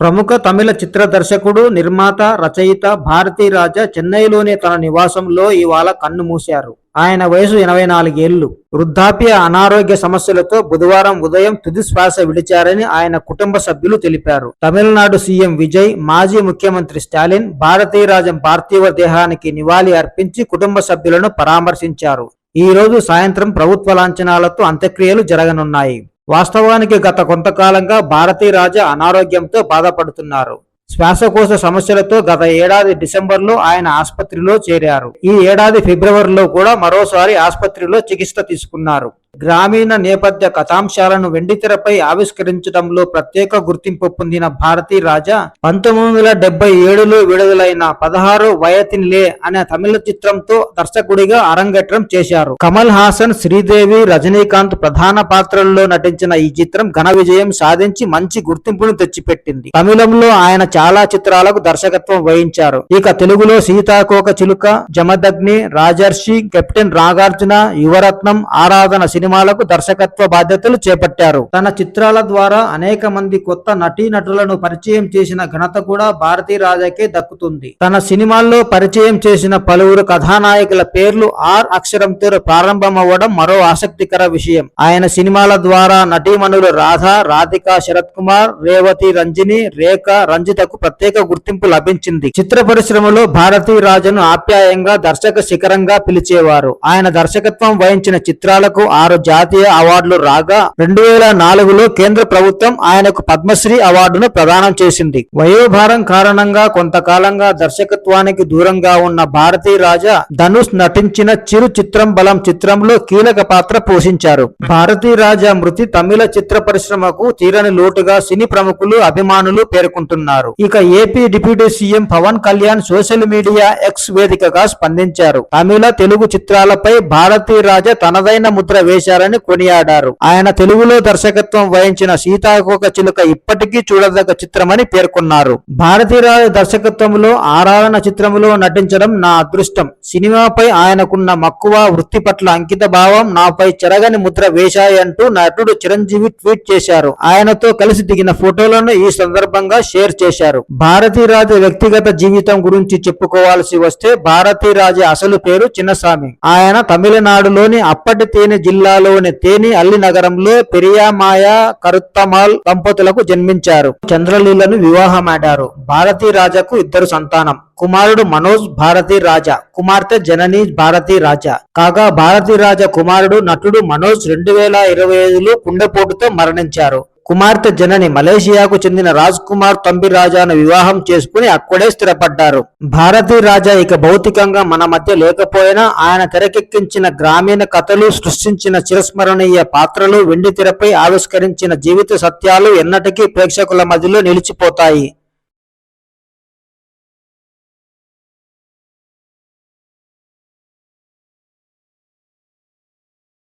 ప్రముఖ తమిళ చిత్ర దర్శకుడు, నిర్మాత, రచయిత భారతీ రాజా చెన్నైలోని తన నివాసంలో ఇవాళ కన్నుమూశారు. ఆయన వయసు 84 ఏళ్లు. వృద్ధాప్య అనారోగ్య సమస్యలతో బుధవారం ఉదయం తుది శ్వాస విడిచారని ఆయన కుటుంబ సభ్యులు తెలిపారు. తమిళనాడు సీఎం విజయ్, మాజీ ముఖ్యమంత్రి స్టాలిన్ భారతీరాజన్ పార్థివ దేహానికి నివాళి అర్పించి కుటుంబ సభ్యులను పరామర్శించారు. ఈ రోజు సాయంత్రం ప్రభుత్వ లాంఛనాలతో అంత్యక్రియలు జరగనున్నాయి. వాస్తవానికి గత కొంతకాలంగా భారతీరాజా అనారోగ్యంతో బాధపడుతున్నారు. శ్వాసకోశ సమస్యలతో గత ఏడాది డిసెంబర్లో ఆయన ఆసుపత్రిలో చేరారు. ఈ ఏడాది ఫిబ్రవరిలో కూడా మరోసారి ఆసుపత్రిలో చికిత్స తీసుకున్నారు. గ్రామీణ నేపథ్య కథాంశాలను వెండితెరపై ఆవిష్కరించడంలో ప్రత్యేక గుర్తింపు పొందిన భారతీ రాజా 1977లో విడుదలైన 16 వయతిన్లే అనే తమిళ చిత్రంతో దర్శకుడిగా అరంగేట్రం చేశారు. కమల్ హాసన్, శ్రీదేవి, రజనీకాంత్ ప్రధాన పాత్రల్లో నటించిన ఈ చిత్రం ఘన విజయం సాధించి మంచి గుర్తింపును తెచ్చిపెట్టింది. తమిళంలో ఆయన చాలా చిత్రాలకు దర్శకత్వం వహించారు. ఇక తెలుగులో సీతాకోక చిలుక, జమదగ్ని, రాజర్షి, కెప్టెన్ నాగార్జున, యువరత్నం, ఆరాధన సినిమాలకు దర్శకత్వ బాధ్యతలు చేపట్టారు. తన చిత్రాల ద్వారా అనేక మంది కొత్త నటీనటులను పరిచయం చేసిన ఘనత కూడా భారతీ రాజాకే దక్కుతుంది. తన సినిమాల్లో పరిచయం చేసిన పలువురు కథానాయకుల పేర్లు ఆర్ అక్షరంతో ప్రారంభమవ్వడం మరో ఆసక్తికర విషయం. ఆయన సినిమాల ద్వారా నటీమణులు రాధా, రాధిక, శరత్ కుమార్, రేవతి, రంజిని, రేఖ, రంజితకు ప్రత్యేక గుర్తింపు లభించింది. చిత్ర పరిశ్రమలో భారతీ రాజను ఆప్యాయంగా దర్శక శిఖరంగా పిలిచేవారు. ఆయన దర్శకత్వం వహించిన చిత్రాలకు 6 జాతీయ అవార్డులు రాగా 2004లో కేంద్ర ప్రభుత్వం ఆయనకు పద్మశ్రీ అవార్డును ప్రదానం చేసింది. వయోభారం కారణంగా కొంతకాలంగా దర్శకత్వానికి దూరంగా ఉన్న భారతీ రాజా ధనుష్ నటించిన చిరు చిత్రం బలం చిత్రంలో కీలక పాత్ర పోషించారు. భారతీ రాజా మృతి తమిళ చిత్ర పరిశ్రమకు తీరని లోటుగా సినీ ప్రముఖులు, అభిమానులు పేర్కొంటున్నారు. ఇక AP deputy CM Pawan Kalyan social media X వేదికగా స్పందించారు. తమిళ, తెలుగు చిత్రాలపై భారతీ రాజా తనదైన ముద్ర వేశారని కొనియాడారు. ఆయన తెలుగులో దర్శకత్వం వహించిన సీతాకోక చిలుక ఇప్పటికీ చూడదగ్గ చిత్రమని పేర్కొన్నారు. భారతీరాజ దర్శకత్వంలో ఆరాధన చిత్రంలో నటించడం నా అదృష్టం. సినిమాపై ఆయనకున్న మక్కువ, వృత్తి పట్ల అంకిత భావం నాపై చెరగని ముద్ర వేశాయంటూ నటుడు చిరంజీవి ట్వీట్ చేశారు. ఆయనతో కలిసి దిగిన ఫోటోలను ఈ సందర్భంగా షేర్ చేశారు. భారతీరాజ వ్యక్తిగత జీవితం గురించి చెప్పుకోవాల్సి వస్తే భారతీరాజ అసలు పేరు చిన్నస్వామి. ఆయన తమిళనాడులోని అప్పటి తేని జిల్లాలోని తేని అల్లి నగరంలో పెరియామాయ కరుత్తమాల్ దంపతులకు జన్మించారు. చంద్రలీలను వివాహమాడారు. భారతీ రాజాకు 2 సంతానం. కుమారుడు మనోజ్ భారతీ రాజా, కుమార్తె జననీ భారతీ రాజా. కాగా భారతీ రాజా కుమారుడు నటుడు మనోజ్ 2025లో గుండెపోటుతో మరణించారు. కుమార్తె జనని మలేషియాకు చెందిన రాజ్ కుమార్ తంబి రాజాను వివాహం చేసుకుని అక్కడే స్థిరపడ్డారు. భారతీ రాజా ఇక భౌతికంగా మన మధ్య లేకపోయినా ఆయన తెరకెక్కించిన గ్రామీణ కథలు, సృష్టించిన చిరస్మరణీయ పాత్రలు, వెండితెరపై ఆవిష్కరించిన జీవిత సత్యాలు ఎన్నటికీ ప్రేక్షకుల మధ్యలో నిలిచిపోతాయి.